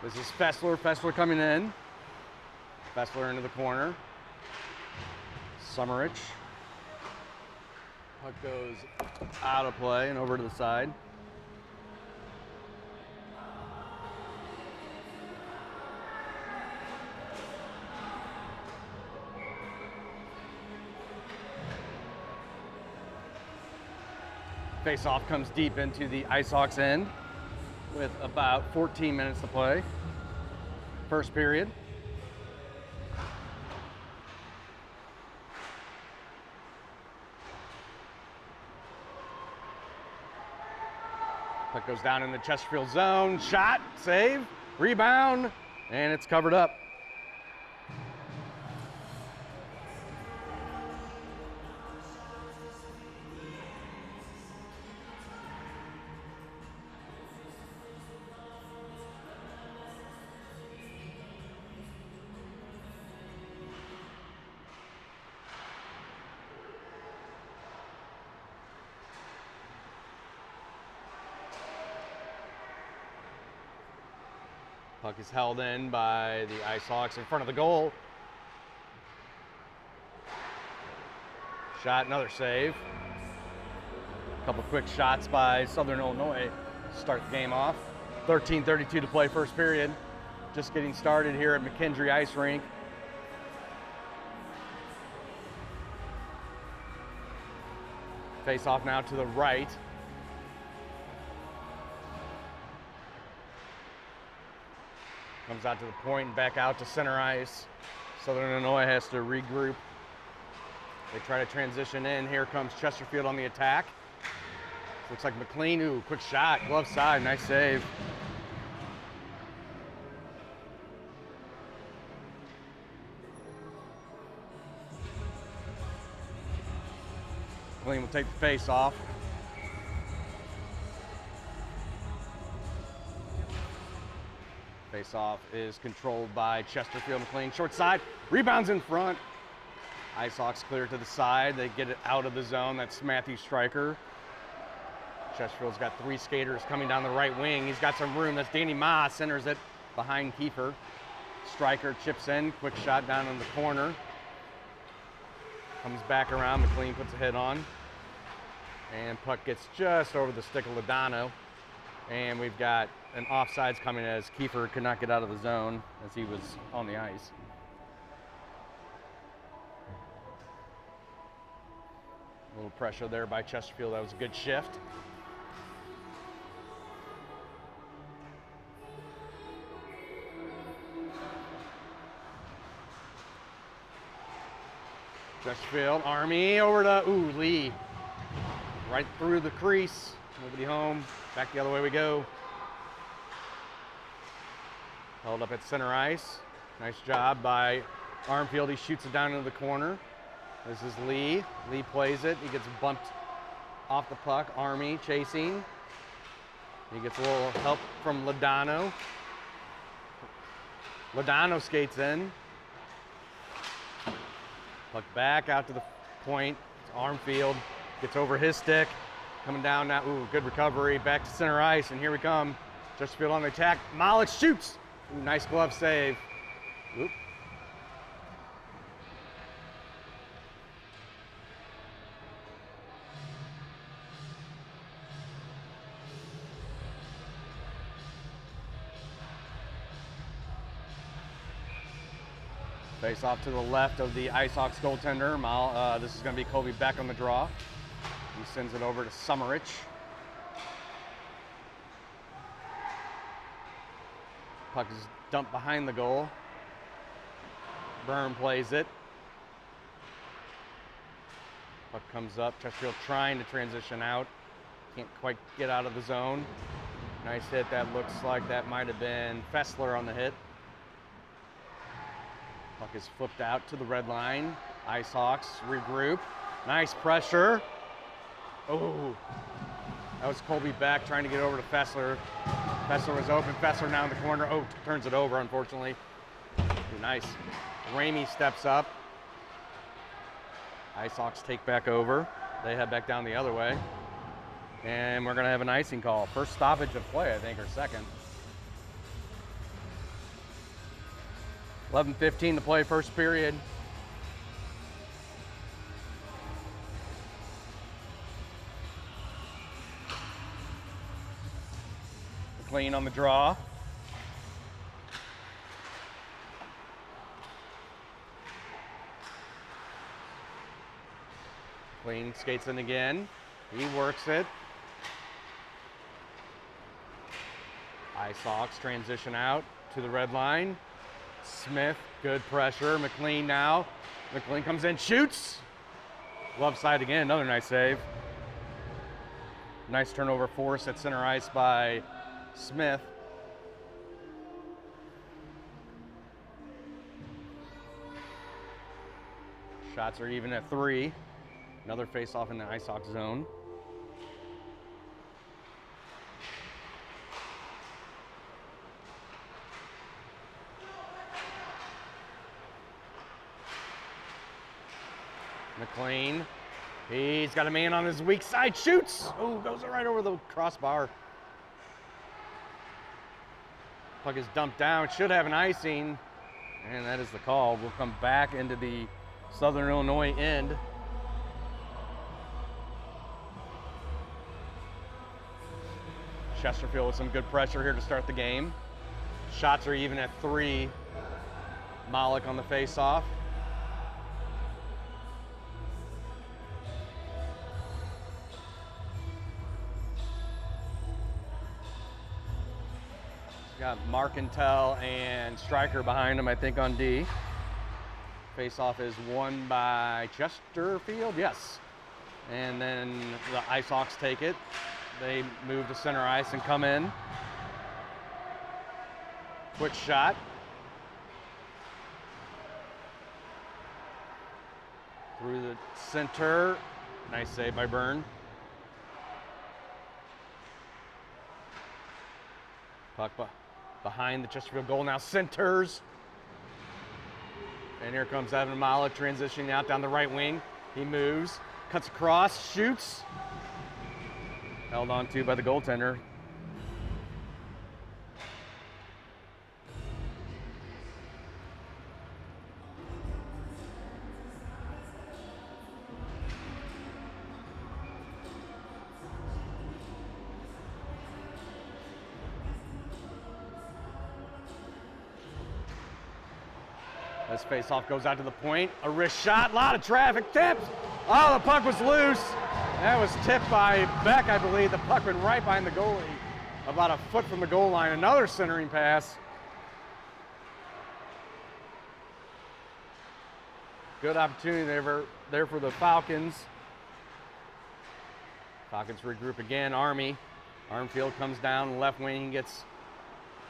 This is Fessler. Fessler coming in. Fessler into the corner. Summerich. Puck goes out of play and over to the side. Face-off comes deep into the Ice Hawks end with about 14 minutes to play. First period. Puck goes down in the Chesterfield zone. Shot, save, rebound, and it's covered up. Puck is held in by the Ice Hawks in front of the goal. Shot, another save. A couple quick shots by Southern Illinois to start the game off. 13:32 to play, first period. Just getting started here at McKendree Ice Rink. Face off now to the right. Comes out to the point and back out to center ice. Southern Illinois has to regroup. They try to transition in. Here comes Chesterfield on the attack. Looks like McLean, ooh, quick shot, glove side, nice save. McLean will take the face off. Face-off is controlled by Chesterfield. McLean short side, rebounds in front. Ice Hawks clear to the side. They get it out of the zone. That's Matthew Stryker. Chesterfield's got three skaters coming down the right wing. He's got some room. That's Danny Ma, centers it behind Kiefer. Stryker chips in, quick shot down in the corner. Comes back around, McLean puts a hit on. And puck gets just over the stick of Lodano. And we've got an offsides coming as Kiefer could not get out of the zone as he was on the ice. A little pressure there by Chesterfield. That was a good shift. Chesterfield, Army over to, Lee. Right through the crease. Nobody home. Back the other way we go. Held up at center ice. Nice job by Armfield. He shoots it down into the corner. This is Lee. Lee plays it. He gets bumped off the puck. Army chasing. He gets a little help from Lodano. Lodano skates in. Puck back out to the point. It's Armfield. Gets over his stick. Coming down now. Ooh, good recovery. Back to center ice, and here we come. Chesterfield on the attack. Molich shoots. Ooh, nice glove save. Oop. Face off to the left of the Ice Hawks goaltender. This is going to be Colby Beck on the draw. He sends it over to Summerich. Puck is dumped behind the goal. Byrne plays it. Puck comes up. Chesterfield trying to transition out. Can't quite get out of the zone. Nice hit. That looks like that might have been Fessler on the hit. Puck is flipped out to the red line. Ice Hawks regroup. Nice pressure. Oh, that was Colby Beck trying to get over to Fessler. Fessler was open. Fessler now in the corner. Oh, turns it over, unfortunately. Ooh, nice. Ramey steps up. Ice Hawks take back over. They head back down the other way. And we're going to have an icing call. First stoppage of play, I think, or second. 11:15 to play, first period. McLean on the draw. McLean skates in again. He works it. Ice Hawks transition out to the red line. Smith, good pressure. McLean now. McLean comes in, shoots. Glove side again, another nice save. Nice turnover force at center ice by Smith. Shots are even at 3. Another face-off in the Ice Hawks zone. McLean, he's got a man on his weak side, shoots! Oh, goes right over the crossbar. Puck is dumped down, should have an icing, and that is the call. We'll come back into the Southern Illinois end. Chesterfield with some good pressure here to start the game. Shots are even at 3. Malik on the face-off. Got Markentel and Stryker behind him, I think, on D. Face-off is won by Chesterfield, yes. And then the Ice Hawks take it. They move to center ice and come in. Quick shot. Through the center. Nice save by Byrne. Puck behind the Chesterfield goal, now centers. And here comes Evan Mala transitioning out down the right wing. He moves, cuts across, shoots. Held on to by the goaltender. This face-off goes out to the point. A wrist shot, a lot of traffic, tipped. Oh, the puck was loose. That was tipped by Beck, I believe. The puck went right behind the goalie, about a foot from the goal line. Another centering pass. Good opportunity there for the Falcons. Falcons regroup again. Armfield comes down left wing, gets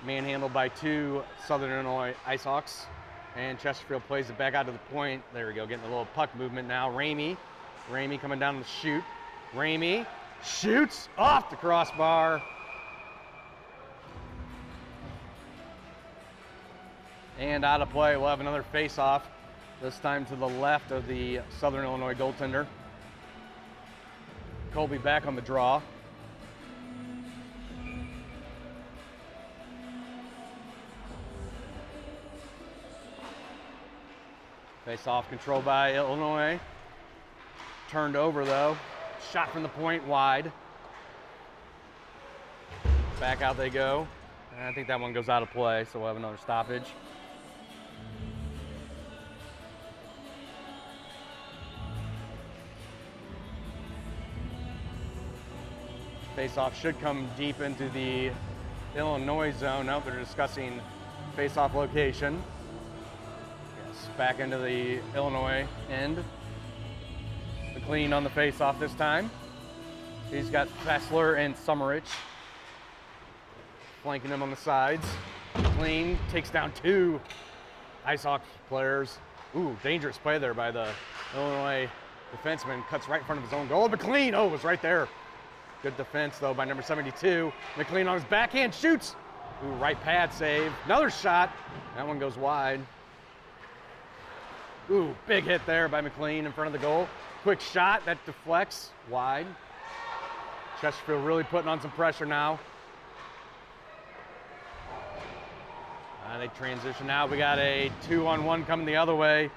manhandled by 2 Southern Illinois Ice Hawks. And Chesterfield plays it back out to the point. There we go, getting a little puck movement now. Ramey coming down to shoot. Ramey shoots off the crossbar. And out of play, we'll have another face-off, this time to the left of the Southern Illinois goaltender. Colby back on the draw. Face-off controlled by Illinois. Turned over though. Shot from the point wide. Back out they go. And I think that one goes out of play, so we'll have another stoppage. Face-off should come deep into the Illinois zone. Now they're discussing face-off location. Back into the Illinois end. McLean on the face-off this time. He's got Fessler and Summerich flanking him on the sides. McLean takes down 2 Ice Hawks players. Ooh, dangerous play there by the Illinois defenseman. Cuts right in front of his own goal. McLean, oh, was right there. Good defense though by number 72. McLean on his backhand shoots. Ooh, right pad save. Another shot. That one goes wide. Ooh, big hit there by McLean in front of the goal. Quick shot, that deflects wide. Chesterfield really putting on some pressure now. They transition out. We got a 2-on-1 coming the other way.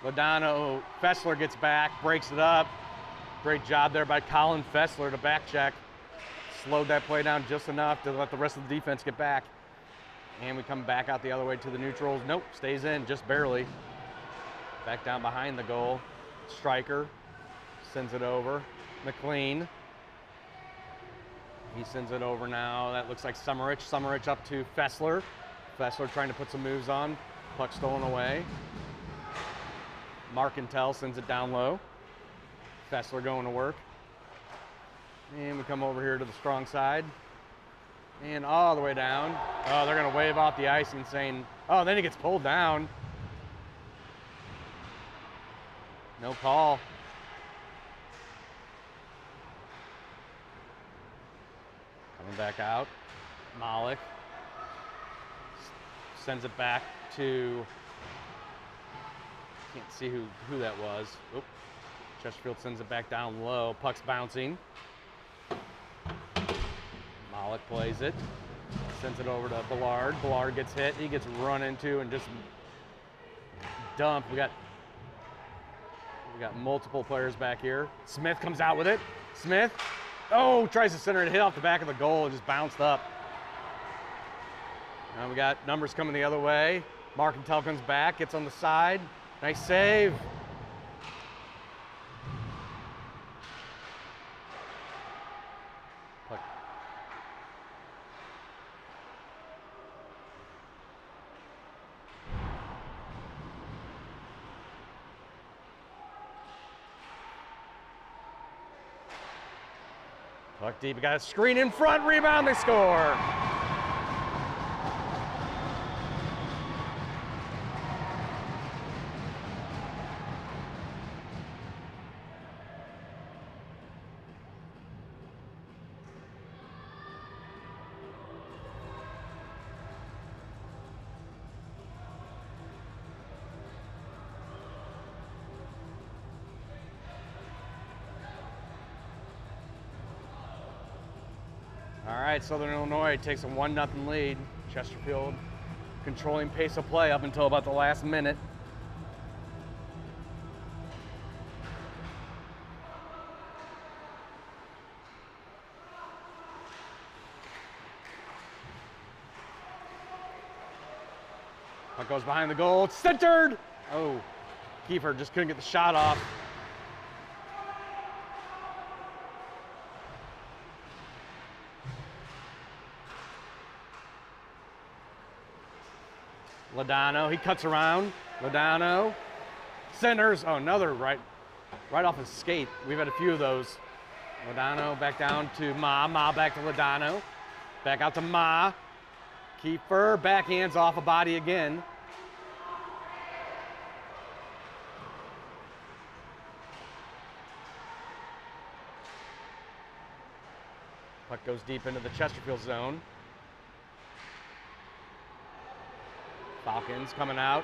Lodano, Fessler gets back, breaks it up. Great job there by Colin Fessler to back check. Slowed that play down just enough to let the rest of the defense get back. And we come back out the other way to the neutrals. Nope, stays in, just barely. Back down behind the goal. Stryker sends it over. McLean. He sends it over now. That looks like Summerich. Summerich up to Fessler. Fessler trying to put some moves on. Puck stolen away. Markentel sends it down low. Fessler going to work. And we come over here to the strong side. And all the way down. Oh, they're going to wave off the icing saying, oh, then he gets pulled down. No call. Coming back out. Malik sends it back to, can't see who that was. Oop. Chesterfield sends it back down low. Puck's bouncing. Malik plays it. Sends it over to Ballard. Ballard gets hit. He gets run into and just dumped. We got multiple players back here. Smith comes out with it. Smith, oh, tries to center it, hit off the back of the goal and just bounced up. Now we got numbers coming the other way. Markentel comes back, gets on the side. Nice save. Puck. Puck deep, we got a screen in front, rebound, they score. All right, Southern Illinois takes a 1-0 lead. Chesterfield controlling pace of play up until about the last minute. Puck goes behind the goal, it's centered! Oh, Kiefer just couldn't get the shot off. Lodano, he cuts around. Lodano, centers. Oh, another right off his skate. We've had a few of those. Lodano back down to Ma. Ma back to Lodano. Back out to Ma. Kiefer, backhands off a body again. Puck goes deep into the Chesterfield zone. Falcons coming out.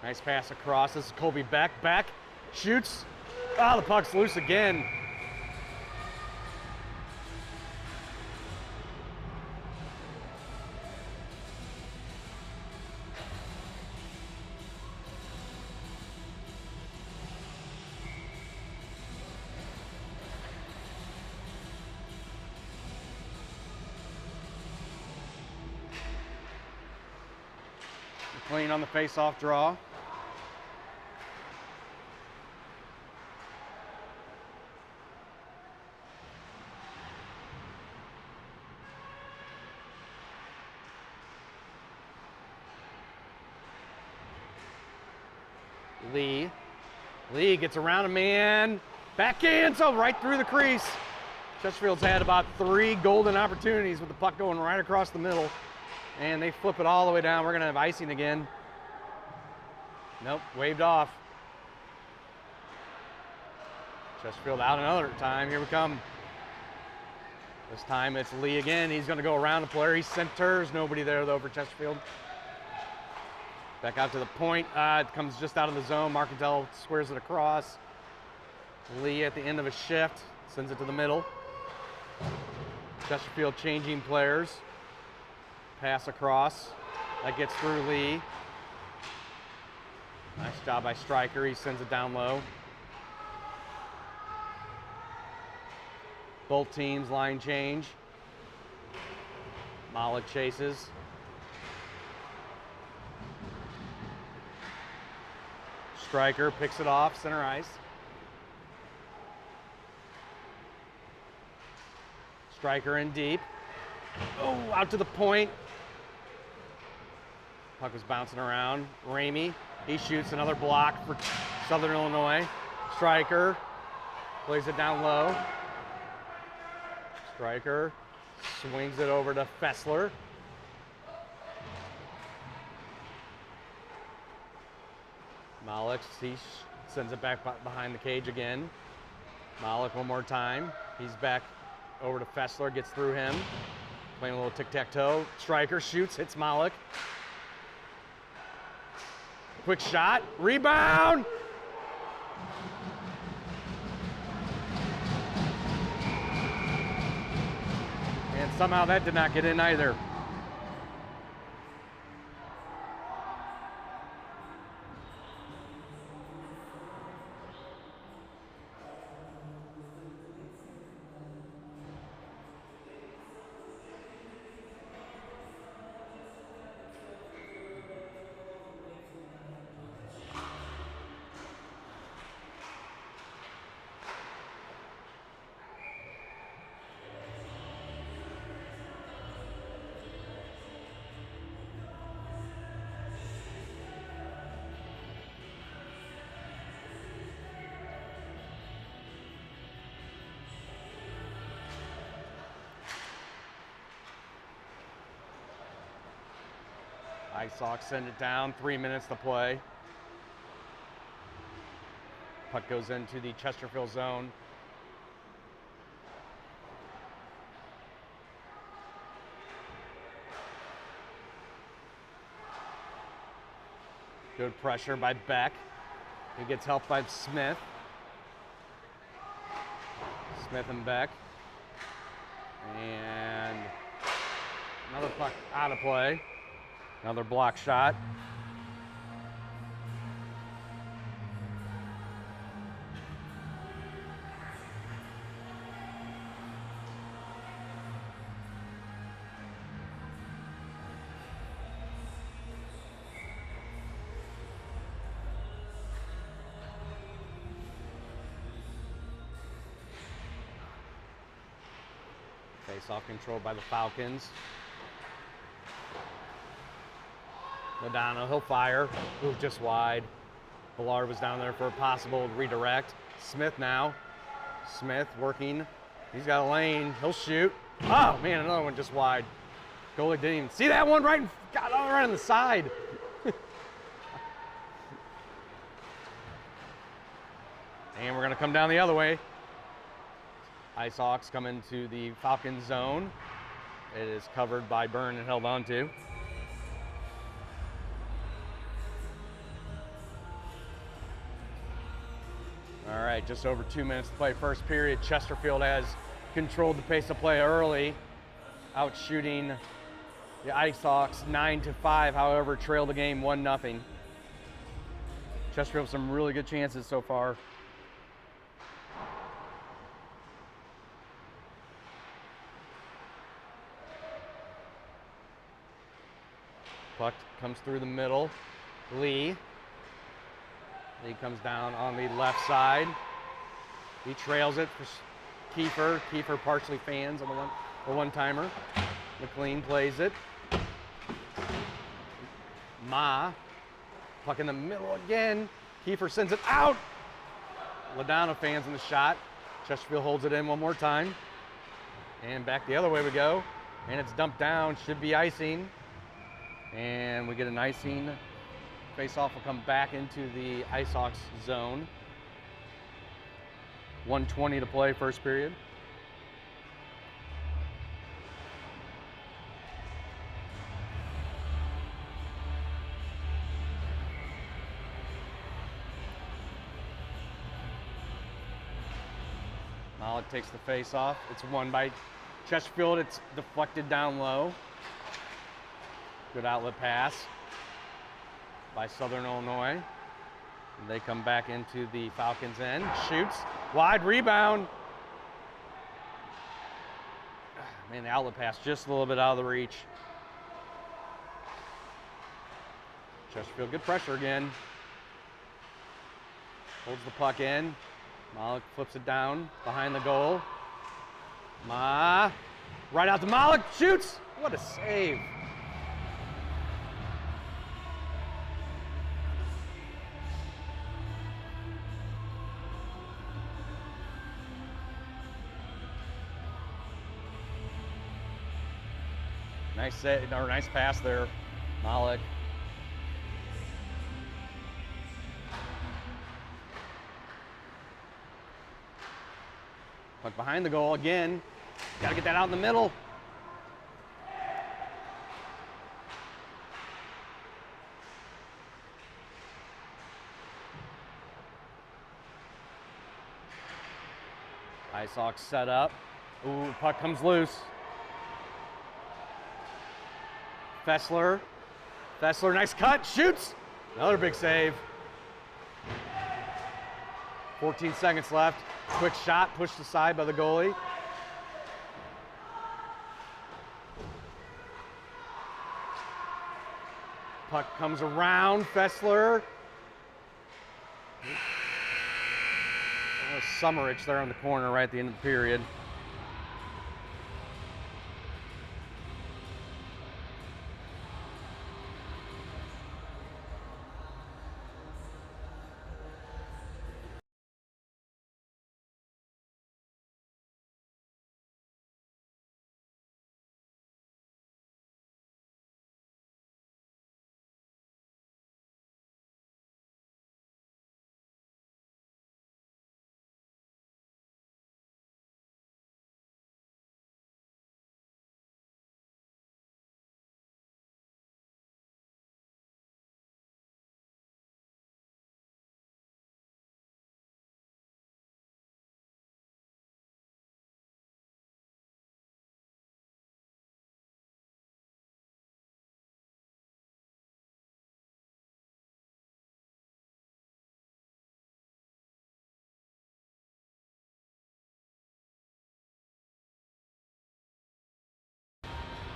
Nice pass across. This is Colby Beck. Beck shoots. Ah, the puck's loose again. McLean on the face-off draw. Lee gets around a man. Backhand, so right through the crease. Chesterfield's had about 3 golden opportunities with the puck going right across the middle. And they flip it all the way down. We're going to have icing again. Nope, waved off. Chesterfield out another time. Here we come. This time it's Lee again. He's going to go around the player. He centers. Nobody there, though, for Chesterfield. Back out to the point. It comes just out of the zone. Markentel squares it across. Lee at the end of a shift sends it to the middle. Chesterfield changing players. Pass across. That gets through Lee. Nice job by Stryker. He sends it down low. Both teams line change. Malik chases. Stryker picks it off, center ice. Stryker in deep. Oh, out to the point. Puck was bouncing around. Ramey, he shoots another block for Southern Illinois. Stryker plays it down low. Stryker swings it over to Fessler. Malik, he sends it back behind the cage again. Malik one more time. He's back over to Fessler, gets through him. Playing a little tic-tac-toe. Stryker shoots, hits Malik. Quick shot, rebound! And somehow that did not get in either. Ice Hawks send it down, 3 minutes to play. Puck goes into the Chesterfield zone. Good pressure by Beck. He gets helped by Smith. Smith and Beck. And another puck out of play. Another block shot. Face-off controlled by the Falcons. Lodano, he'll fire. Ooh, just wide. Ballard was down there for a possible redirect. Smith now. Smith working. He's got a lane. He'll shoot. Oh, man, another one just wide. Goalie didn't even see that one right, got it right on the side. And we're going to come down the other way. Ice Hawks come into the Falcons zone. It is covered by Byrne and held on to. All right, just over 2 minutes to play first period. Chesterfield has controlled the pace of play early, out shooting the Ice Hawks 9-5, however, trail the game 1-0. Chesterfield some really good chances so far. Puck comes through the middle. Lee comes down on the left side. He trails it for Kiefer. Kiefer partially fans on the one-timer. McLean plays it. Puck in the middle again. Kiefer sends it out. Lodano fans in the shot. Chesterfield holds it in one more time. And back the other way we go. And it's dumped down, should be icing. And we get an icing. Face-off will come back into the Ice Hawks zone. 1:20 to play, first period. Malik takes the face-off. It's won by Chesterfield. It's deflected down low. Good outlet pass by Southern Illinois. They come back into the Falcons' end. Shoots. Wide rebound. Man, the outlet pass just a little bit out of the reach. Chesterfield, good pressure again. Holds the puck in. Malik flips it down behind the goal. Right out to Malik. Shoots. What a save. Nice set, or nice pass there, Malik. Puck behind the goal again. Got to get that out in the middle. Ice Hawks set up. Ooh, puck comes loose. Fessler, nice cut, shoots. Another big save. 14 seconds left. Quick shot, pushed aside by the goalie. Puck comes around, Fessler. Summerich there on the corner right at the end of the period.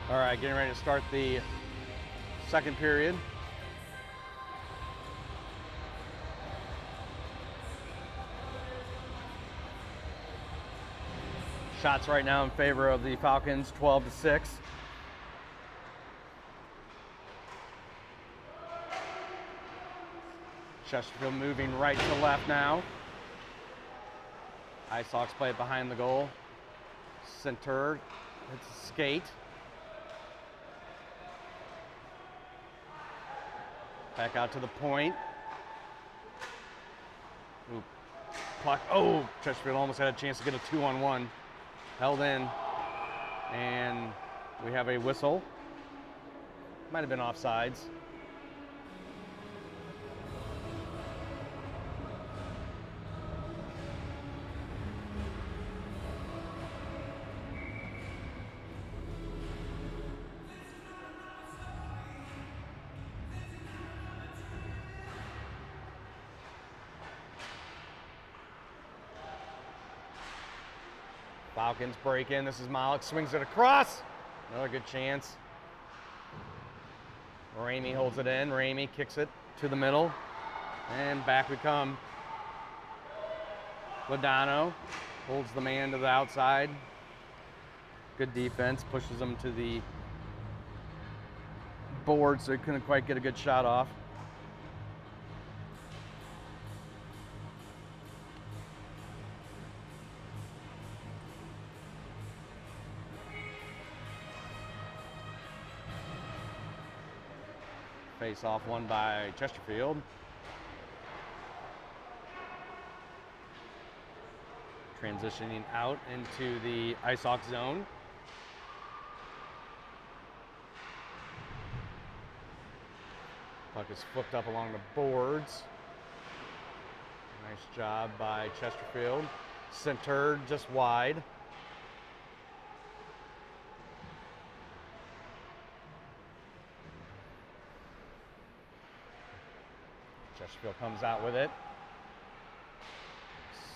All right, getting ready to start the second period. Shots right now in favor of the Falcons, 12-6. Chesterfield moving right to left now. Ice Hawks play it behind the goal. Center, it's a skate. Back out to the point. Ooh, puck. Oh, Chesterfield almost had a chance to get a 2-on-1. Held in. And we have a whistle. Might have been offsides. Falcons break in. This is Malik, swings it across. Another good chance. Ramey holds it in. Ramey kicks it to the middle. And back we come. Ladano holds the man to the outside. Good defense, pushes him to the board so he couldn't quite get a good shot off. Face off won by Chesterfield. Transitioning out into the Ice Hawk zone. Puck is flipped up along the boards. Nice job by Chesterfield. Centered just wide. Chesterfield comes out with it.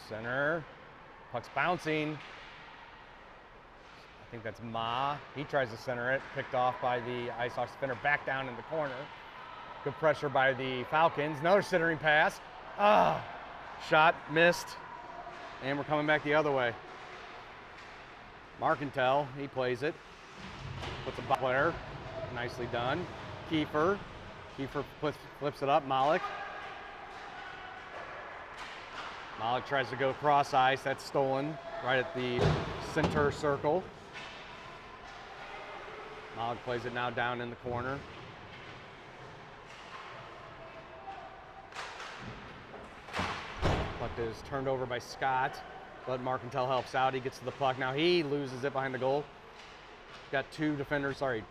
Center. Puck's bouncing. I think that's Ma. He tries to center it. Picked off by the Ice Hawks defender. Back down in the corner. Good pressure by the Falcons. Another centering pass. Ah! Shot missed. And we're coming back the other way. Markentel, he plays it. Puts a player. Nicely done. Kiefer. Kiefer flips it up. Malik. Malik tries to go cross ice. That's stolen right at the center circle. Malik plays it now down in the corner. Puck is turned over by Scott, but Markentel helps out. He gets to the puck. Now he loses it behind the goal. Got two defenders, sorry,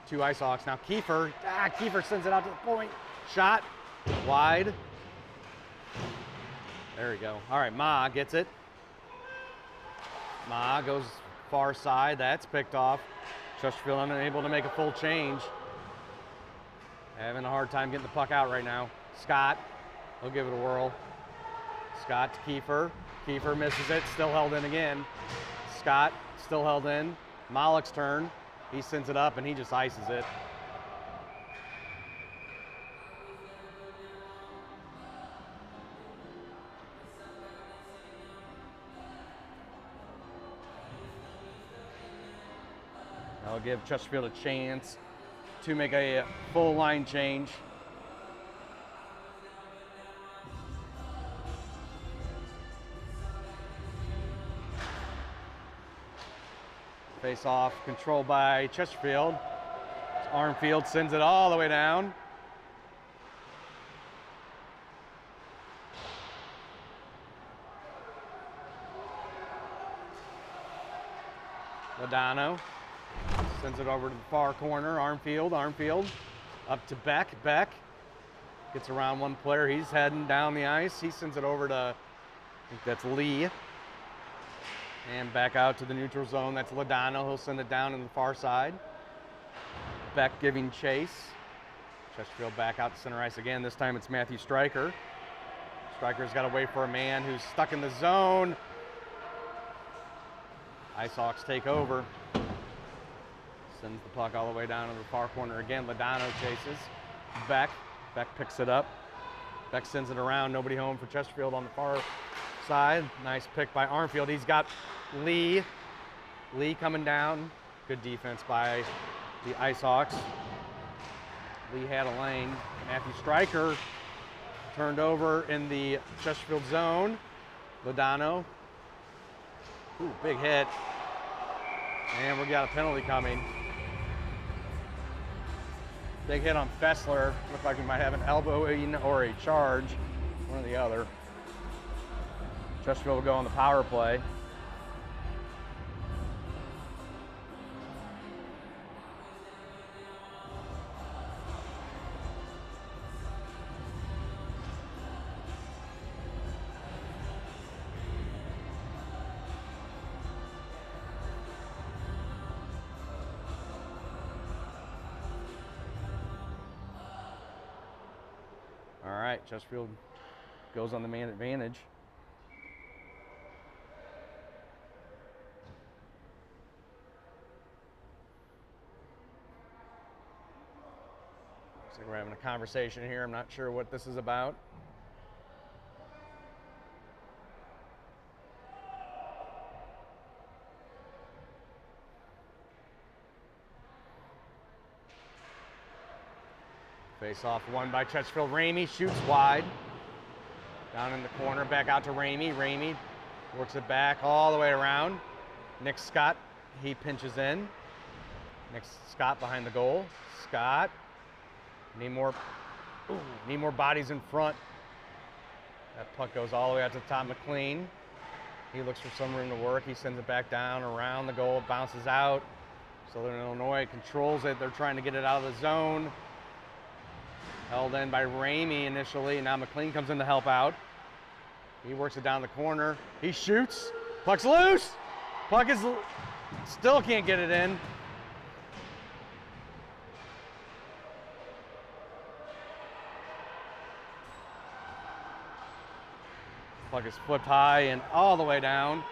two Ice Hawks. Now Kiefer, Kiefer sends it out to the point. Shot, wide. There we go. All right, Ma gets it. Ma goes far side. That's picked off. Chesterfield unable to make a full change. Having a hard time getting the puck out right now. Scott, he'll give it a whirl. Scott to Kiefer. Kiefer misses it, still held in again. Scott, still held in. Malik's turn. He sends it up and he just ices it. That'll give Chesterfield a chance to make a full line change. Face off, controlled by Chesterfield. Armfield sends it all the way down. Lodano sends it over to the far corner. Armfield up to Beck. Beck gets around one player. He's heading down the ice. He sends it over to, I think that's Lee. And back out to the neutral zone. That's Lodano. He'll send it down in the far side. Beck giving chase. Chesterfield back out to center ice again. This time it's Matthew Stryker. Stryker's got to wait for a man who's stuck in the zone. Ice Hawks take over. Sends the puck all the way down to the far corner again. Lodano chases. Beck. Beck picks it up. Beck sends it around. Nobody home for Chesterfield on the far side. Nice pick by Armfield. He's got Lee. Lee coming down. Good defense by the Ice Hawks. Lee had a lane. Matthew Stryker turned over in the Chesterfield zone. Lodano. Ooh, big hit. And we got a penalty coming. Big hit on Fessler. Looks like we might have an elbowing or a charge. One or the other. Chesterfield will go on the power play. All right, Chesterfield goes on the man advantage. Looks like we're having a conversation here. I'm not sure what this is about. Face off won by Chesterfield. Ramey shoots wide. Down in the corner, back out to Ramey. Ramey works it back all the way around. Nick Scott, he pinches in. Nick Scott behind the goal. Scott, need more bodies in front. That puck goes all the way out to Tom McLean. He looks for some room to work. He sends it back down around the goal, bounces out. Southern Illinois controls it. They're trying to get it out of the zone. Held in by Ramey initially. Now McLean comes in to help out. He works it down the corner. He shoots. Puck's loose. Puck is still can't get it in. Puck is flipped high and all the way down.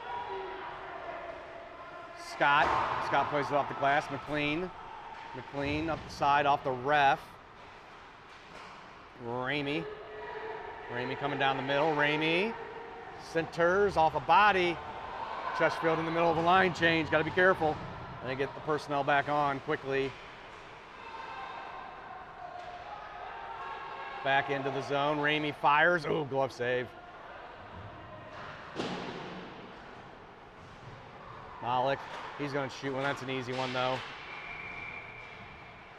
Scott plays it off the glass. McLean up the side off the ref. Ramey coming down the middle. Ramey centers off a body. Chesterfield in the middle of a line change. Got to be careful. And they get the personnel back on quickly. Back into the zone. Ramey fires. Oh, glove save. Malik, he's going to shoot one. That's an easy one, though.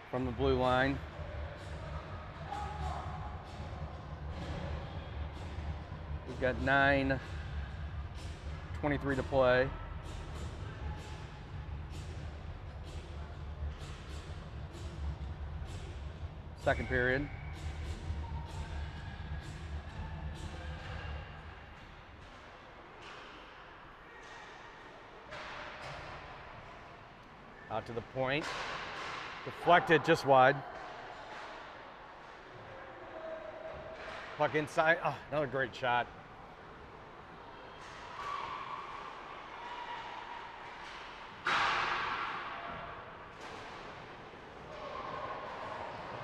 From the blue line. We've got 9:23 to play. Second period. Out to the point. Deflected just wide. Puck inside. Oh, another great shot.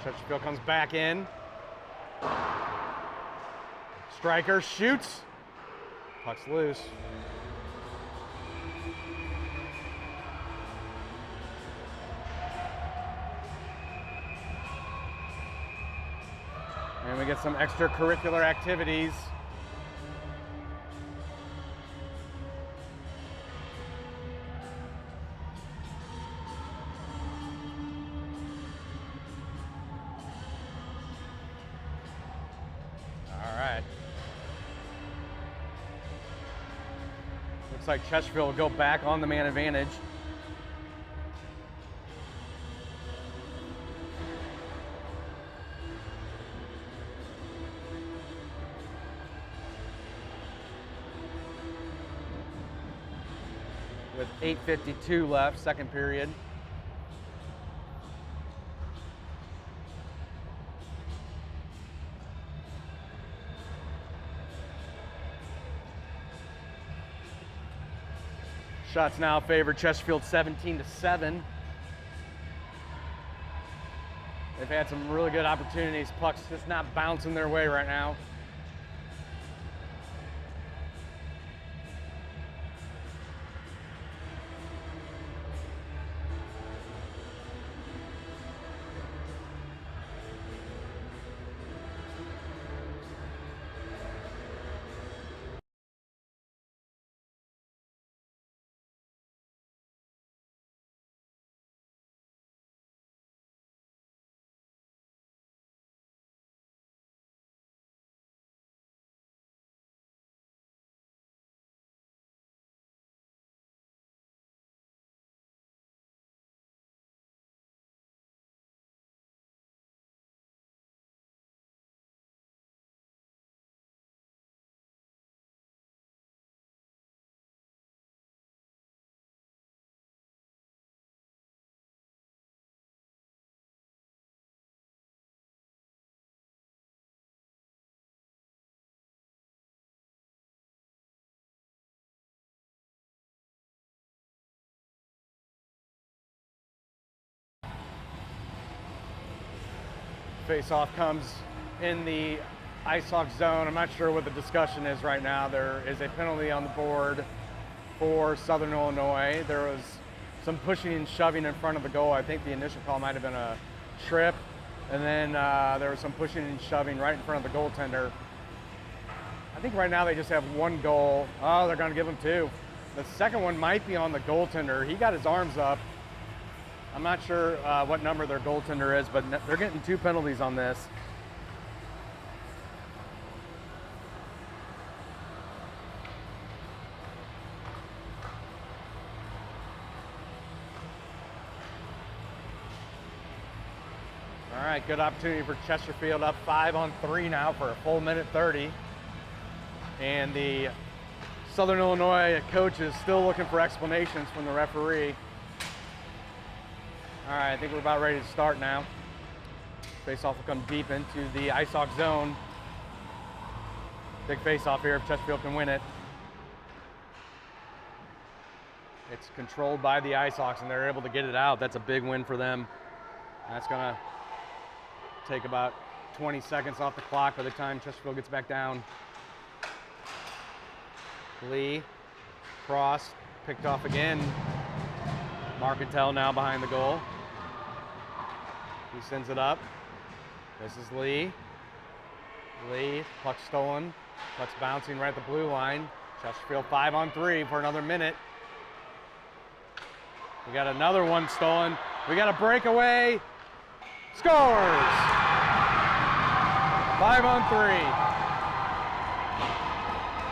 Chesterfield comes back in. Striker shoots. Puck's loose. And we get some extracurricular activities. All right. Looks like Chesterfield will go back on the man advantage. With 8:52 left, second period. Shots now favor Chesterfield 17-7. They've had some really good opportunities. Puck's just not bouncing their way right now. Face-off comes in the Ice Hawk zone. I'm not sure what the discussion is right now. There is a penalty on the board for Southern Illinois. There was some pushing and shoving in front of the goal. I think the initial call might have been a trip. And then there was some pushing and shoving right in front of the goaltender. I think right now they just have one goal. Oh, they're going to give them two. The second one might be on the goaltender. He got his arms up. I'm not sure what number their goaltender is, but they're getting two penalties on this. All right, good opportunity for Chesterfield, up 5-on-3 now for a full minute 30. And the Southern Illinois coach is still looking for explanations from the referee. All right, I think we're about ready to start now. Face-off will come deep into the Ice Hawk zone. Big face-off here if Chesterfield can win it. It's controlled by the Ice Hawks, and they're able to get it out. That's a big win for them. That's going to take about 20 seconds off the clock by the time Chesterfield gets back down. Lee, cross, picked off again. Marcantel now behind the goal. He sends it up. This is Lee. Lee, puck stolen. Puck's bouncing right at the blue line. Chesterfield 5-on-3 for another minute. We got another one stolen. We got a breakaway. Scores! 5-on-3.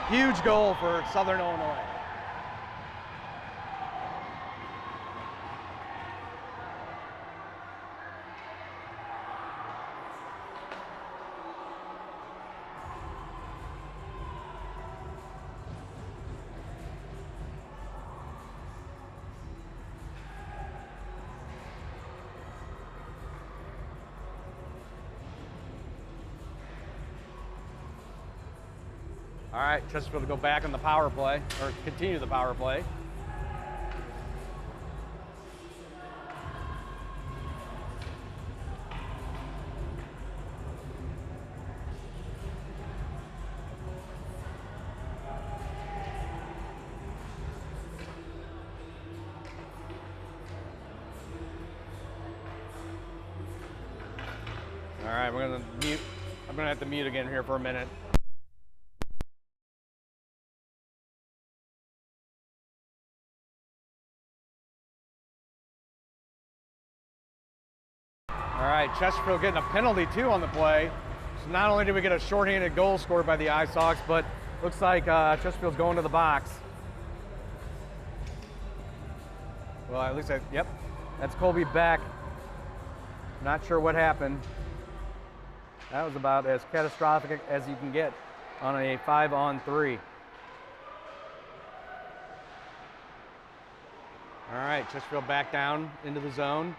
Huge goal for Southern Illinois. All right, Chesterfield to go back on the power play, or continue the power play. All right, we're gonna mute. I'm gonna have to mute again here for a minute. All right, Chesterfield getting a penalty too on the play. So not only did we get a shorthanded goal scored by the Ice Hawks, but looks like Chesterfield's going to the box. Well, at least, yep, that's Colby Beck. Not sure what happened. That was about as catastrophic as you can get on a 5-on-3. All right, Chesterfield back down into the zone.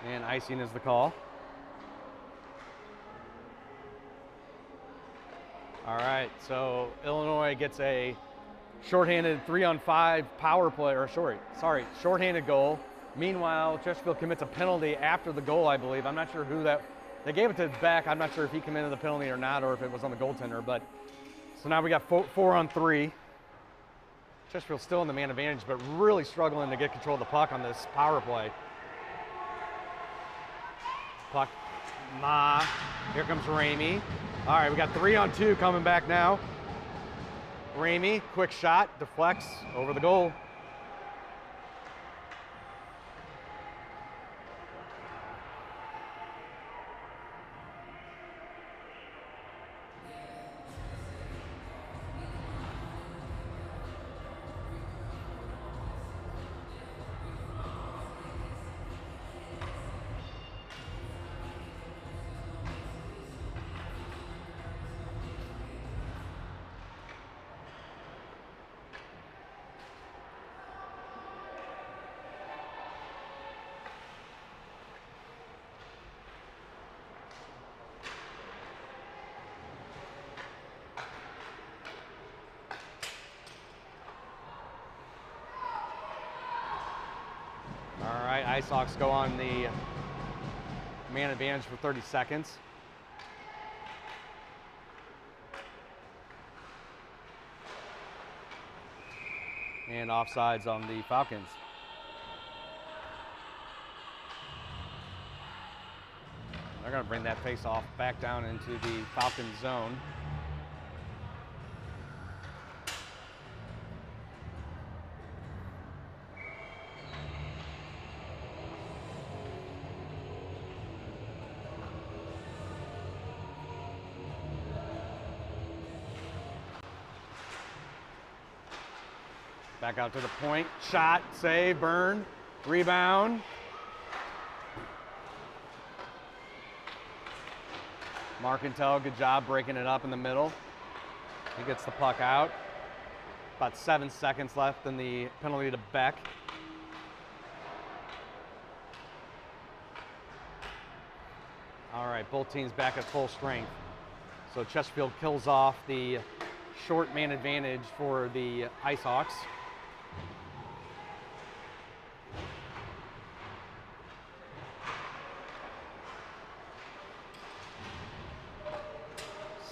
And icing is the call. All right, so Illinois gets a shorthanded 3-on-5 power play, or shorthanded goal. Meanwhile, Chesterfield commits a penalty after the goal, I believe. I'm not sure who that, they gave it to Beck. I'm not sure if he committed the penalty or not, or if it was on the goaltender, but so now we got 4-on-3. Chesterfield's still in the man advantage, but really struggling to get control of the puck on this power play. Puck, here comes Ramey. All right, we got 3-on-2 coming back now. Ramey, quick shot, deflects over the goal. All right, Ice Hawks go on the man advantage for 30 seconds. And offsides on the Falcons. They're going to bring that face-off back down into the Falcon zone. Back out to the point, shot, save, burn, rebound. Marcantel, good job breaking it up in the middle. He gets the puck out. About 7 seconds left in the penalty to Beck. All right, both teams back at full strength. So Chesterfield kills off the short man advantage for the Ice Hawks.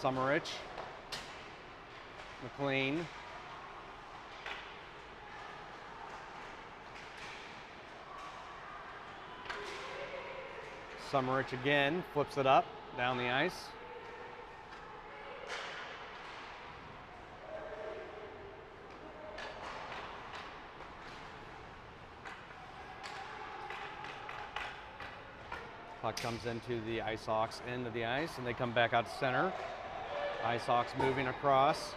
Summerich, McLean, Summerich again, flips it up, down the ice. Puck comes into the Ice Hawks end of the ice, and they come back out to center. Ice Hawks moving across.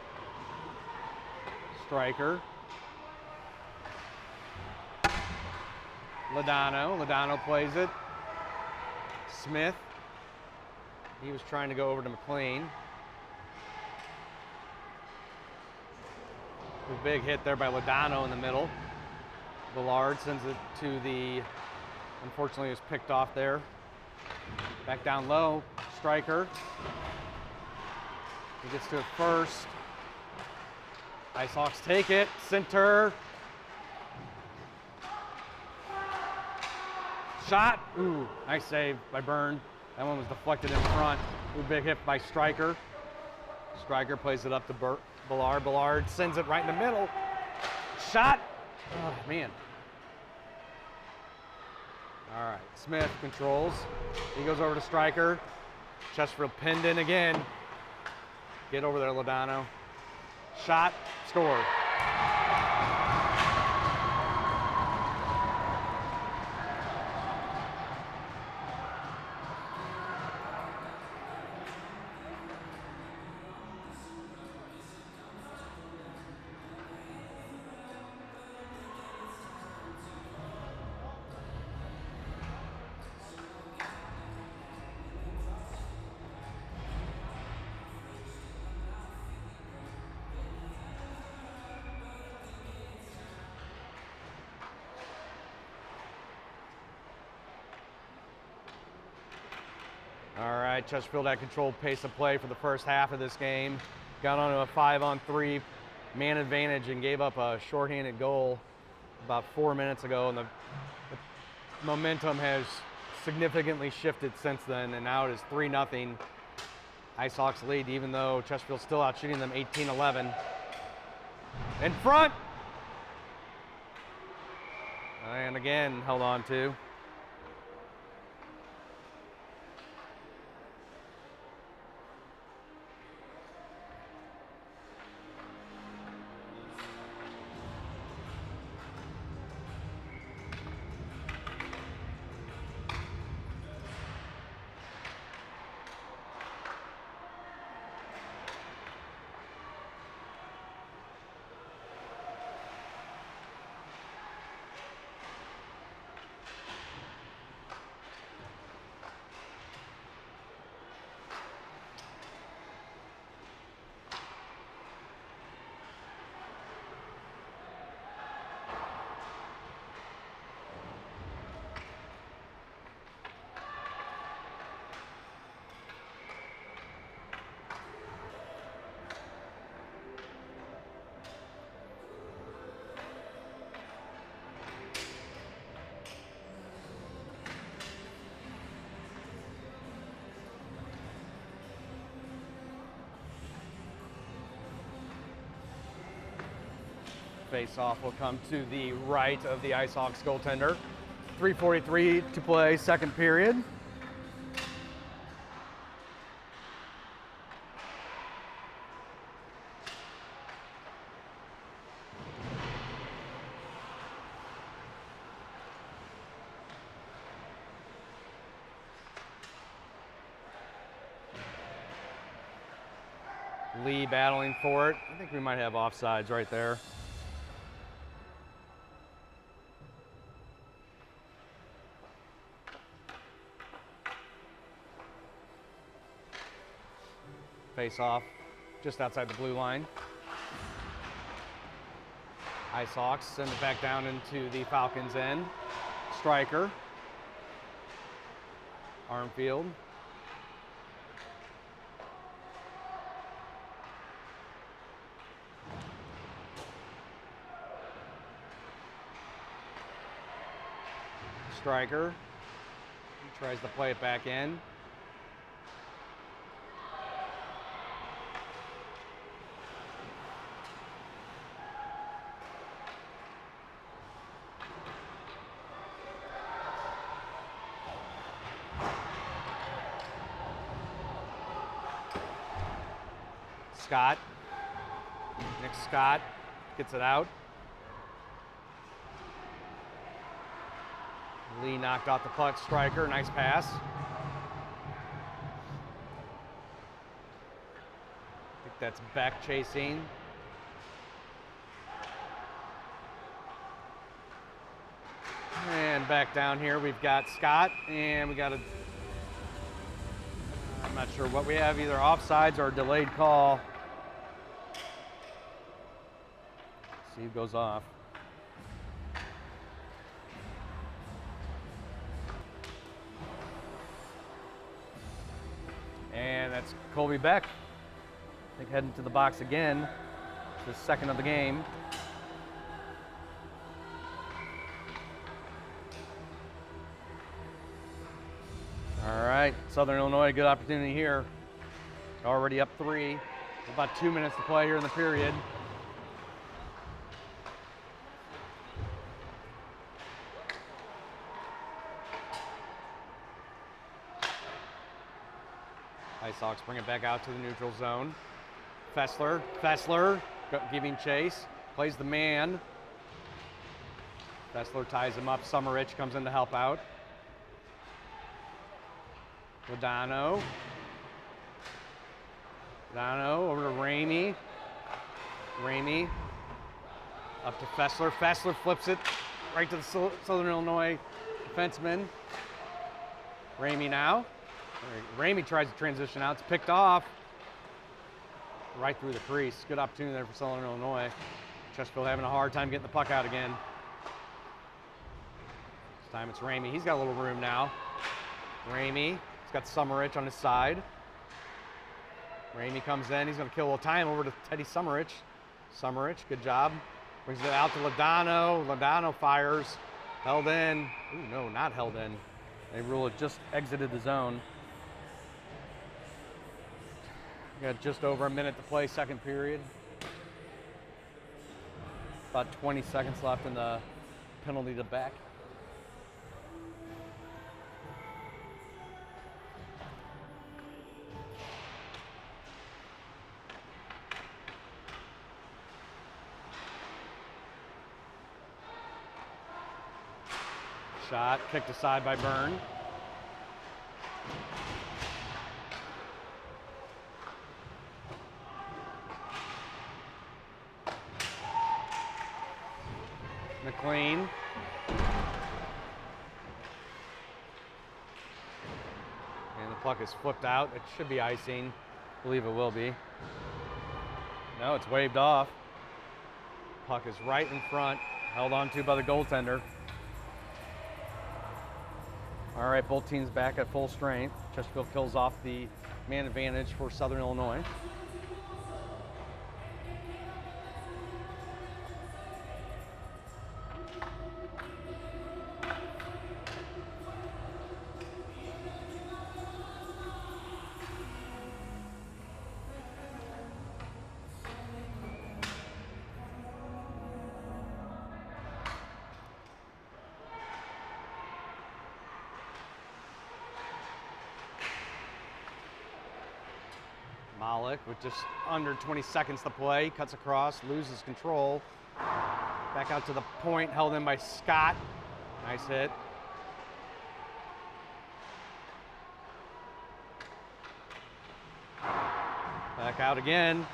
Striker. Ladano plays it. Smith. He was trying to go over to McLean. A big hit there by Ladano in the middle. Ballard sends it to the, unfortunately it was picked off there. Back down low, Striker. He gets to it first. Ice Hawks take it, center. Shot, ooh, nice save by Byrne. That one was deflected in front. Ooh, big hit by Striker. Striker plays it up to Ballard. Ballard sends it right in the middle. Shot, oh man. All right, Smith controls. He goes over to Striker. Chesterfield pinned in again. Get over there, Ladano. Shot, score. All right, Chesterfield had controlled pace of play for the first half of this game. Got onto a 5-on-3 man advantage and gave up a shorthanded goal about 4 minutes ago. And the momentum has significantly shifted since then, and now it is 3-0. Ice Hawks lead, even though Chesterfield's still out shooting them 18-11. In front! And again, held on to. Face-off will come to the right of the Ice Hawks goaltender. 3:43 to play, second period. Lee battling for it. I think we might have offsides right there. Face off just outside the blue line. Ice Hawks send it back down into the Falcons' end. Striker. Armfield. striker. He tries to play it back in. Scott. Nick Scott gets it out. Lee knocked out the puck striker. Nice pass. I think that's Beck chasing. And back down here we've got Scott, and we got a, I'm not sure what we have, either offsides or a delayed call. See who goes off. And that's Colby Beck. I think heading to the box again. It's the second of the game. All right, Southern Illinois, good opportunity here. Already up 3. About 2 minutes to play here in the period. Ice Hawks bring it back out to the neutral zone. Fessler giving chase, plays the man. Fessler ties him up. Summerich comes in to help out. Lodano over to Ramey. Ramey up to Fessler. Fessler flips it right to the Southern Illinois defenseman. Ramey now. Ramey tries to transition out. It's picked off right through the crease. Good opportunity there for Southern Illinois. Chesterfield having a hard time getting the puck out again. This time it's Ramey. He's got a little room now. Ramey. He's got Summerich on his side. Ramey comes in. He's going to kill a little time over to Teddy Summerich. Summerich, good job. Brings it out to Lodano. Lodano fires. Held in. Ooh, no, not held in. They rule it just exited the zone. We got just over a minute to play, second period. About 20 seconds left in the penalty to Beck. Shot, kicked aside by Byrne. McLean. And the puck is flipped out. It should be icing. I believe it will be. No, it's waved off. Puck is right in front, held on to by the goaltender. All right, both teams back at full strength. Chesterfield kills off the man advantage for Southern Illinois. Malik with just under 20 seconds to play, cuts across, loses control. Back out to the point, held in by Scott. Nice hit. Back out again.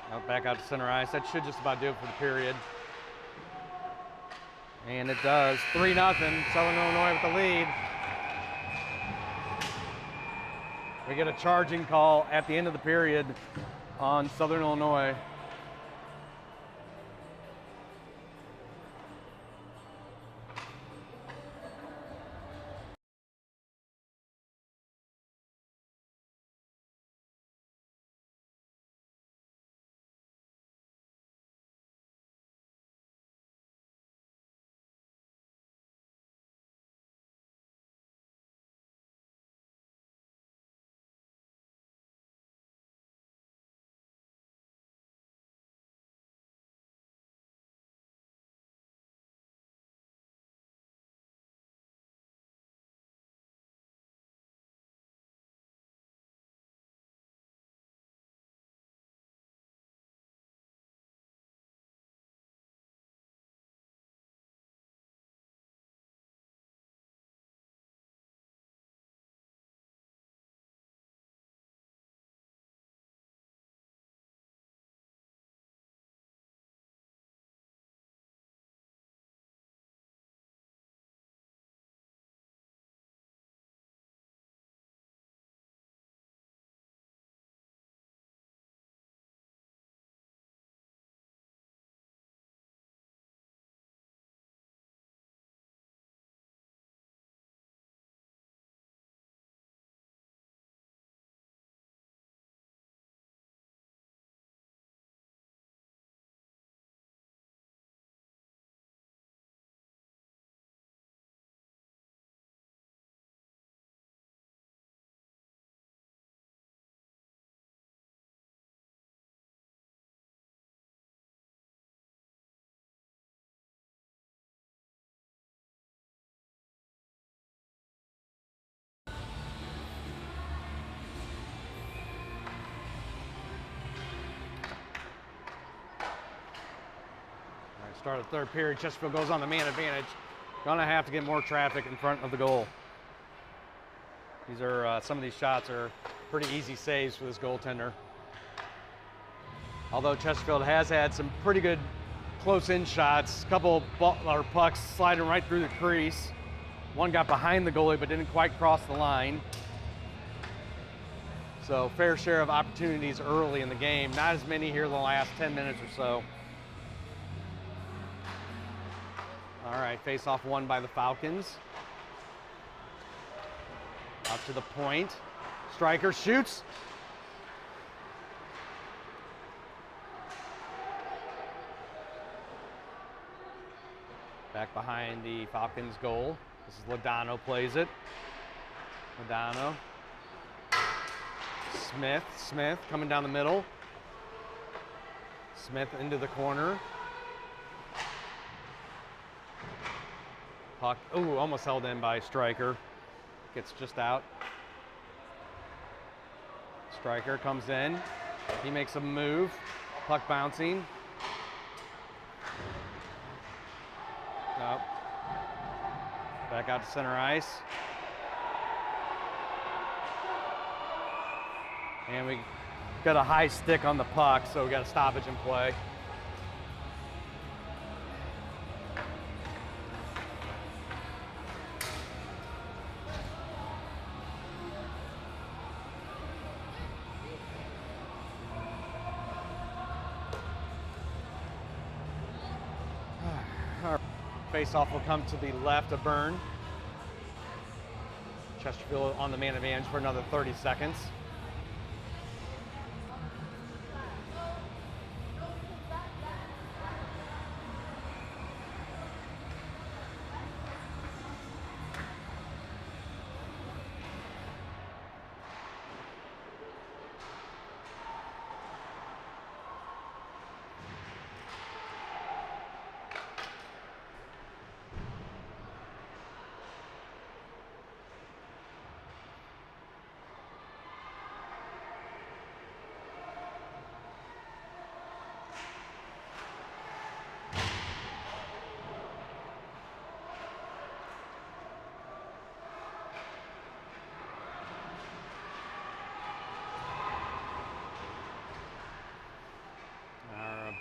Now back out to center ice. That should just about do it for the period. And it does. 3-0, Southern Illinois with the lead. We get a charging call at the end of the period on Southern Illinois. Start of the third period. Chesterfield goes on the man advantage. Gonna have to get more traffic in front of the goal. These are some of these shots are pretty easy saves for this goaltender. Although Chesterfield has had some pretty good close-in shots, a couple pucks sliding right through the crease. One got behind the goalie but didn't quite cross the line. So fair share of opportunities early in the game. Not as many here in the last 10 minutes or so. All right, face-off won by the Falcons. Out to the point. Striker shoots. Back behind the Falcons goal. This is Lodano plays it. Lodano. Smith coming down the middle. Smith into the corner. Puck, ooh, almost held in by Striker. Gets just out. Striker comes in. He makes a move. Puck bouncing. Nope. Back out to center ice. And we got a high stick on the puck, so we got a stoppage in play. Our face-off will come to the left of Byrne. Chesterfield on the man advantage for another 30 seconds.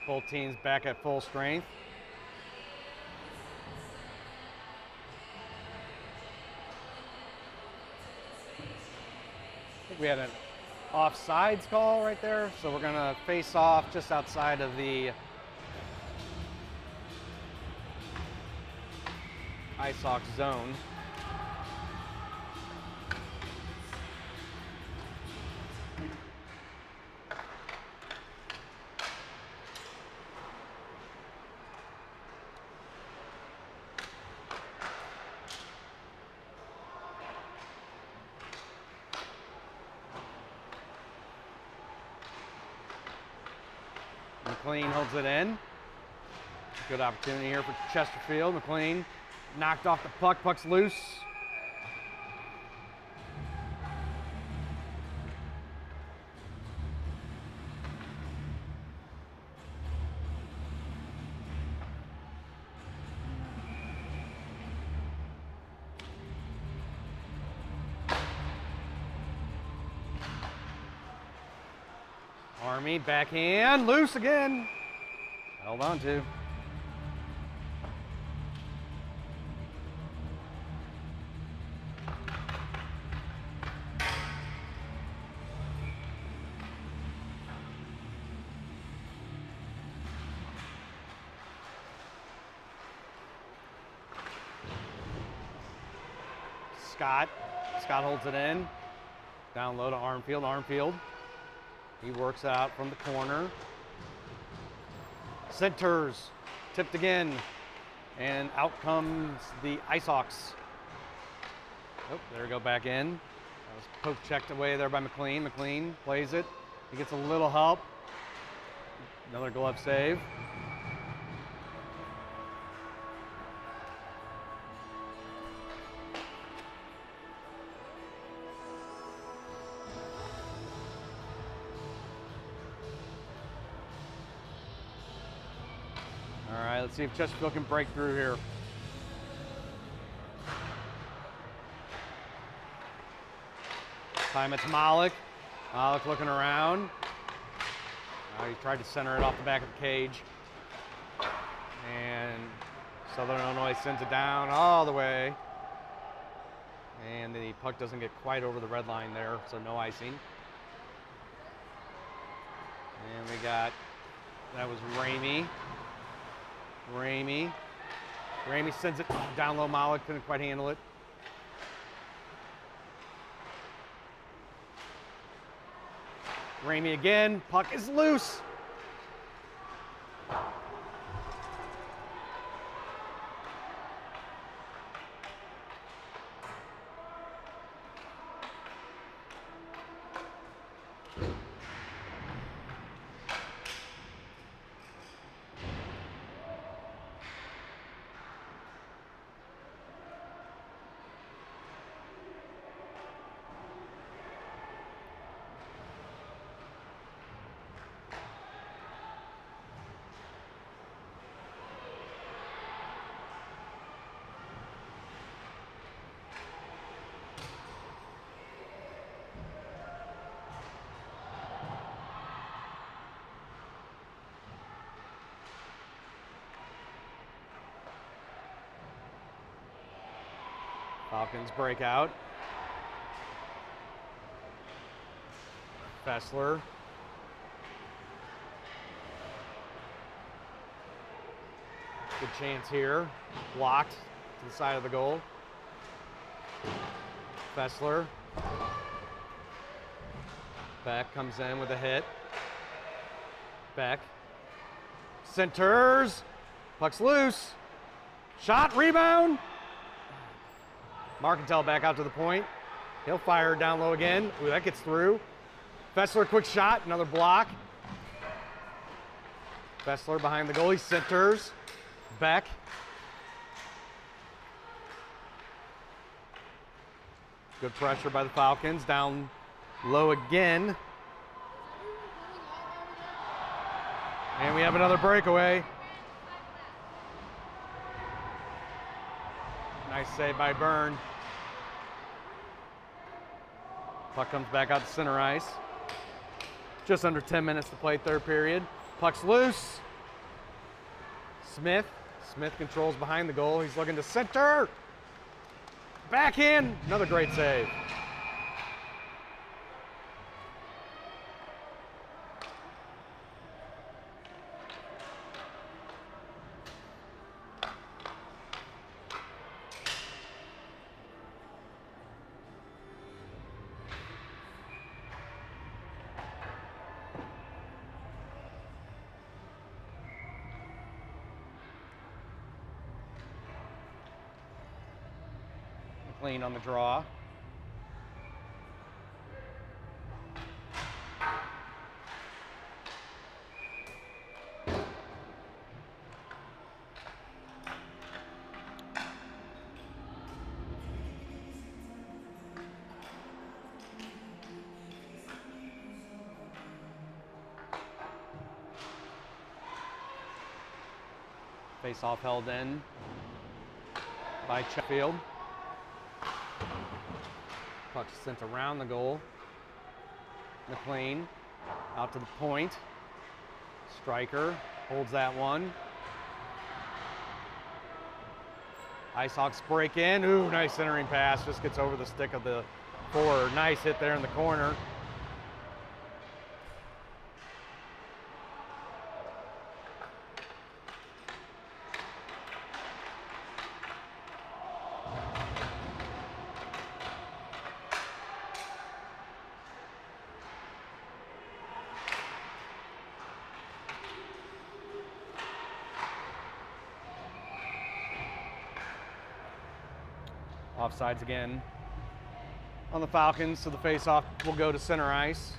Both teams back at full strength. I think we had an offsides call right there, so we're gonna face off just outside of the Ice Hawks zone. McLean holds it in. Good opportunity here for Chesterfield. McLean knocked off the puck. Puck's loose. Army backhand, loose again. Held on to. Scott holds it in. Down low to Armfield. He works out from the corner. Centers, tipped again. And out comes the Ice Hawks. Oh, there we go, back in. That was poke checked away there by McLean. McLean plays it. He gets a little help. Another glove save. All All right, let's see if Chesterfield can break through here. Time it's Malik. Malik looking around. He tried to center it off the back of the cage. And Southern Illinois sends it down all the way. And the puck doesn't get quite over the red line there, so no icing. And we got, that was Ramey. Ramey sends it down low. Malik couldn't quite handle it. Ramey again, puck is loose. Falcons break out. Fessler. Good chance here. Blocked to the side of the goal. Fessler. Beck comes in with a hit. Beck. Centers. Puck's loose. Shot, rebound. Marcantel back out to the point. He'll fire down low again. Ooh, that gets through. Fessler, quick shot, another block. Fessler behind the goalie, centers. Beck. Good pressure by the Falcons, down low again. And we have another breakaway. Nice save by Byrne. Puck comes back out to center ice. Just under 10 minutes to play third period. Puck's loose. Smith controls behind the goal. He's looking to center. Backhand, another great save. McLean on the draw. Face-off held in by Chesterfield. Puck sent around the goal. McLean out to the point. Striker holds that one. IceHawks break in. Ooh, nice centering pass. Just gets over the stick of the forward. Nice hit there in the corner. Offsides again on the Falcons, so the face-off will go to center ice.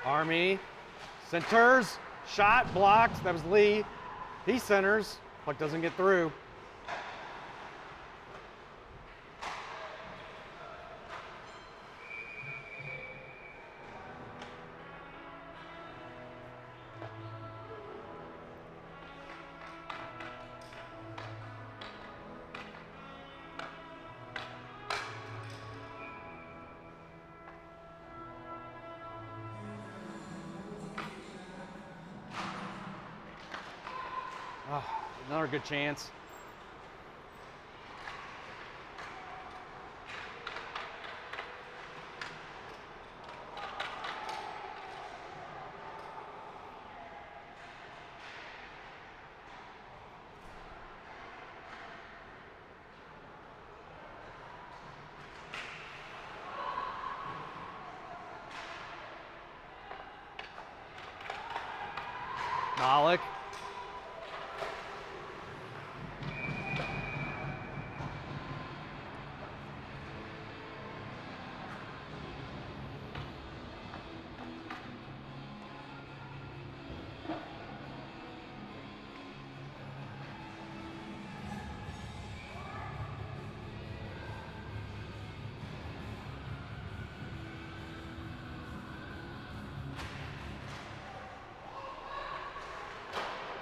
Army centers, shot, blocked. That was Lee. He centers, puck doesn't get through. Oh, another good chance. Malik.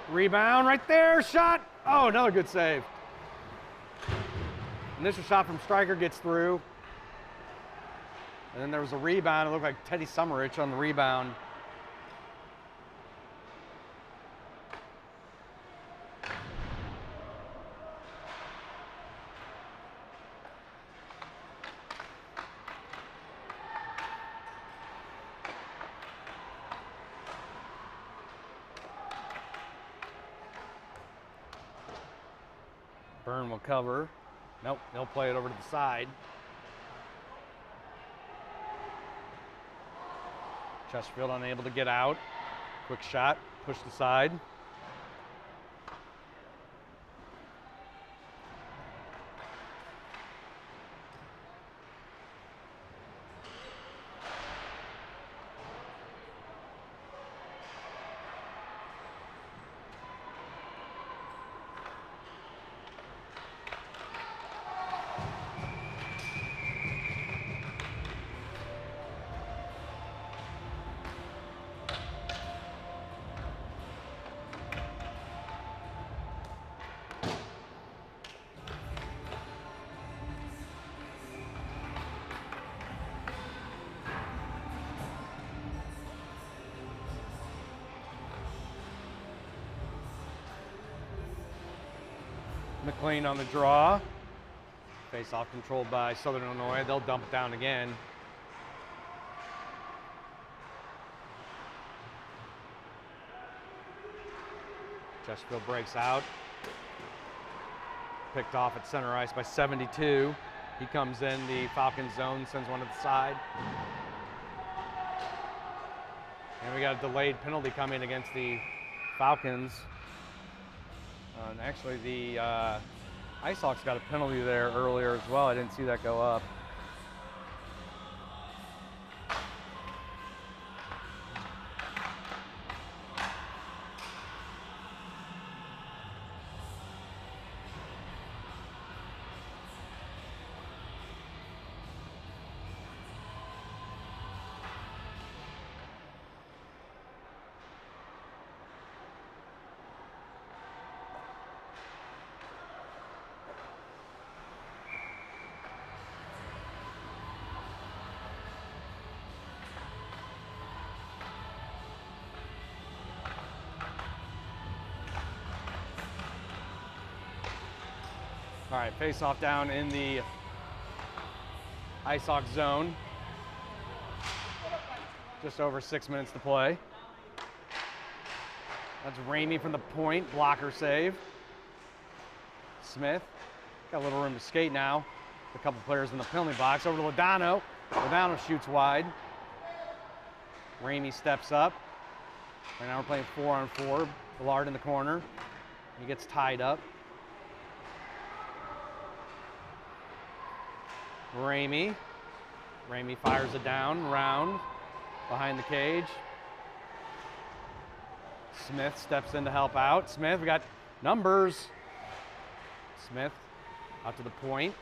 Rebound right there, shot. Oh, another good save. Initial shot from Stryker gets through. And then there was a rebound. It looked like Teddy Summerich on the rebound. Byrne will cover. Nope, they'll play it over to the side. Chesterfield unable to get out. Quick shot, pushed aside. McLean on the draw. Face off controlled by Southern Illinois. They'll dump it down again. Chesterfield breaks out. Picked off at center ice by 72. He comes in the Falcons zone, sends one to the side. And we got a delayed penalty coming against the Falcons. And actually, the Ice Hawks got a penalty there earlier as well. I didn't see that go up. All right, face off down in the Ice Hawk zone. Just over 6 minutes to play. That's Ramey from the point, blocker save. Smith, got a little room to skate now. A couple players in the penalty box. Over to Lodano. Lodano shoots wide. Ramey steps up. Right now we're playing 4-on-4. Ballard in the corner. He gets tied up. Ramey fires it down, round. behind the cage. Smith steps in to help out. Smith, we got numbers. Smith out to the point.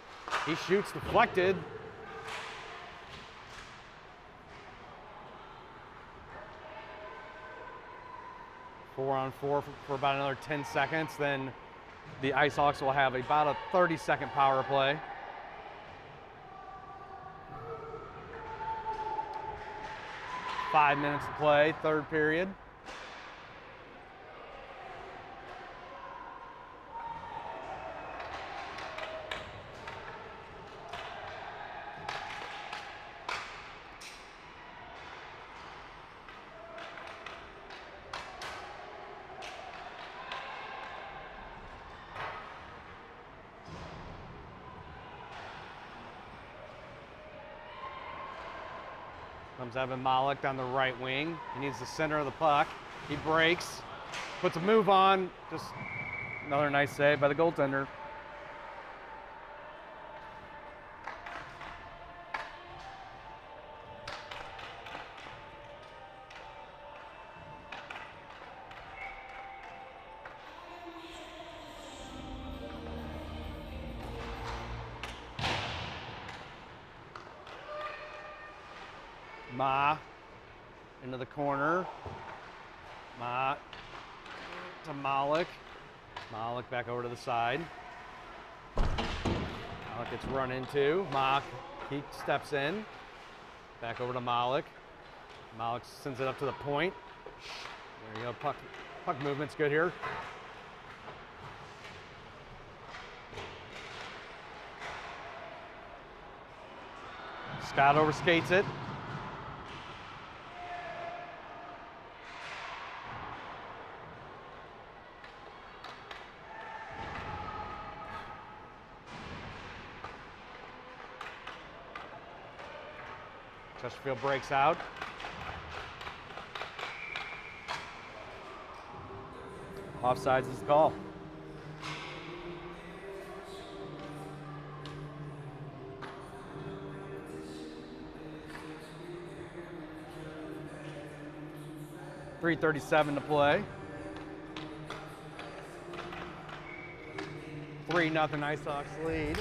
He shoots deflected. Four on four for about another 10 seconds. Then the Ice Hawks will have about a 30-second power play. Five minutes to play, third period. Comes Evan Malik down the right wing. He needs the center of the puck. He breaks, puts a move on. Just another nice save by the goaltender. Ma into the corner. Ma to Malik. Malik back over to the side. Malik gets run into. Ma, he steps in. Back over to Malik. Malik sends it up to the point. There you go. Puck movement's good here. Scott overskates it. Chesterfield breaks out. Offsides is the call. .337 to play. 3-0 Ice Hawks lead.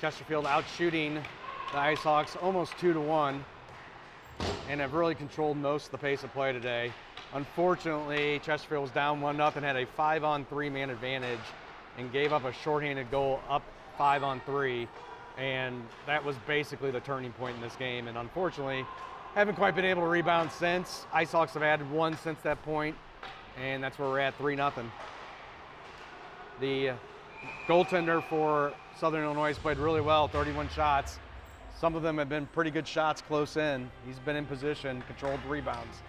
Chesterfield out shooting the Ice Hawks almost 2-1 and have really controlled most of the pace of play today. Unfortunately, Chesterfield was down 1-0, had a 5-on-3 man advantage and gave up a shorthanded goal up 5-on-3, and that was basically the turning point in this game. And unfortunately, haven't quite been able to rebound since. Ice Hawks have added one since that point, and that's where we're at, 3-0. The goaltender for Southern Illinois has played really well, 31 shots. Some of them have been pretty good shots close in. He's been in position, controlled rebounds.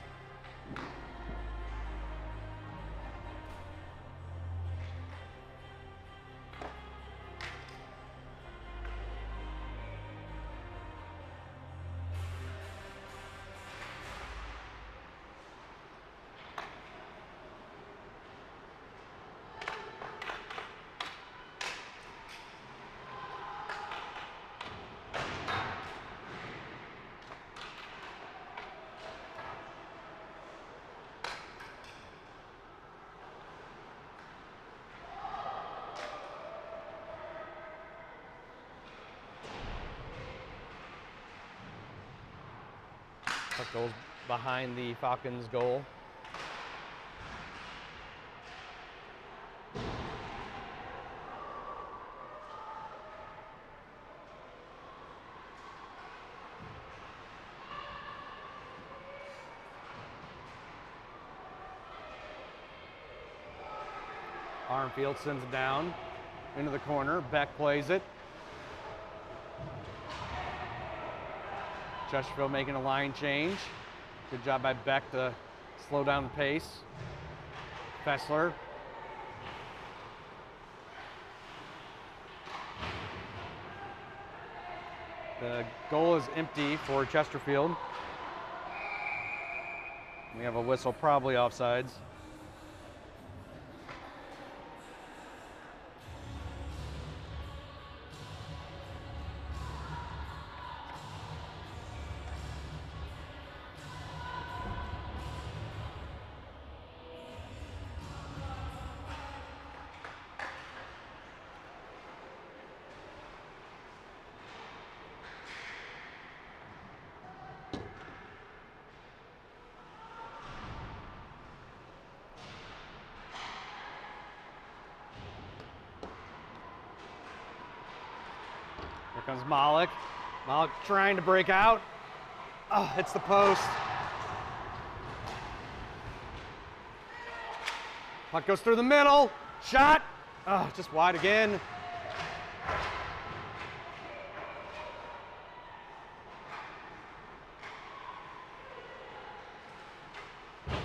Puck goes behind the Falcons' goal. Armfield sends it down into the corner. Beck plays it. Chesterfield making a line change. Good job by Beck to slow down the pace. Fessler. The goal is empty for Chesterfield. We have a whistle, probably offsides. comes Malik. Malik trying to break out. Oh, hits the post. Puck goes through the middle. Shot. Oh, just wide again.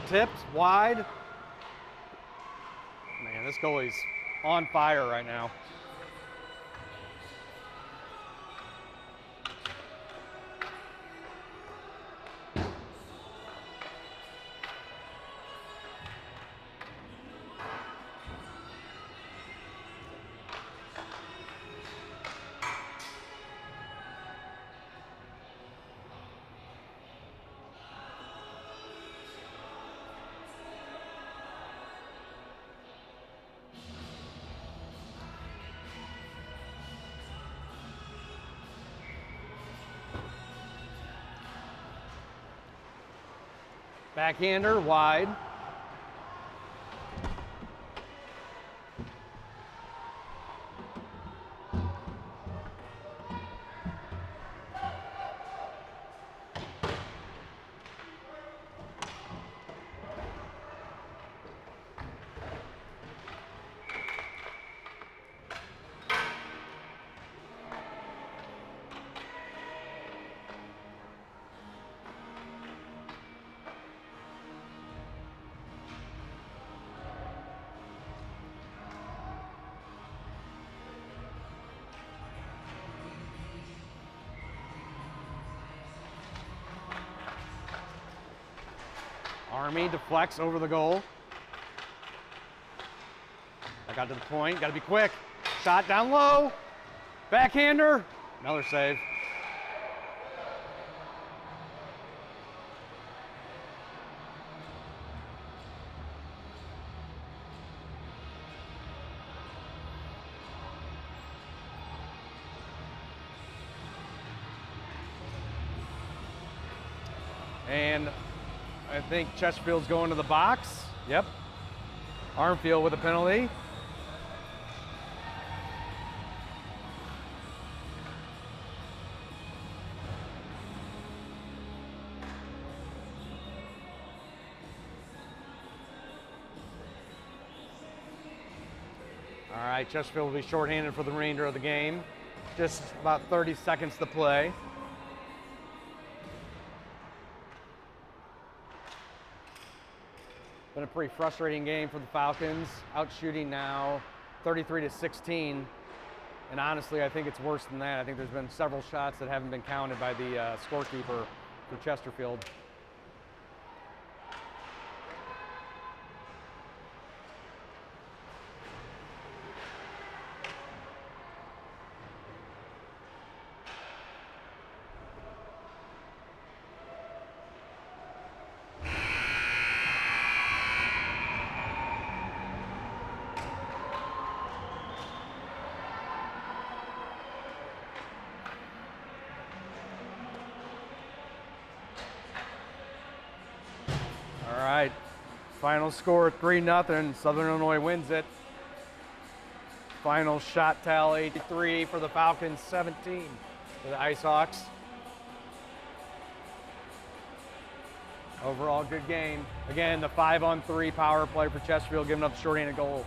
Tipped wide. Man, this goalie's on fire right now. Backhander wide. Army deflects over the goal. I got to the point, got to be quick. Shot down low. Backhander. Another save. And I think Chesterfield's going to the box. Yep. Armfield with a penalty. All right, Chesterfield will be shorthanded for the remainder of the game. Just about 30 seconds to play. Been a pretty frustrating game for the Falcons. Out shooting now 33-16. And honestly, I think it's worse than that. I think there's been several shots that haven't been counted by the scorekeeper for Chesterfield. All right, final score 3-0. Southern Illinois wins it. Final shot tally 3 for the Falcons, 17 for the Ice Hawks. Overall, good game. Again, the 5-on-3 power play for Chesterfield, giving up the shorthanded goal.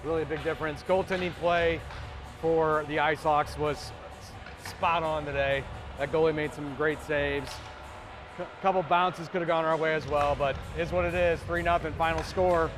Really a big difference. Goaltending play for the Ice Hawks was spot on today. That goalie made some great saves. A couple bounces could have gone our way as well, but it is what it is. 3-0 final score.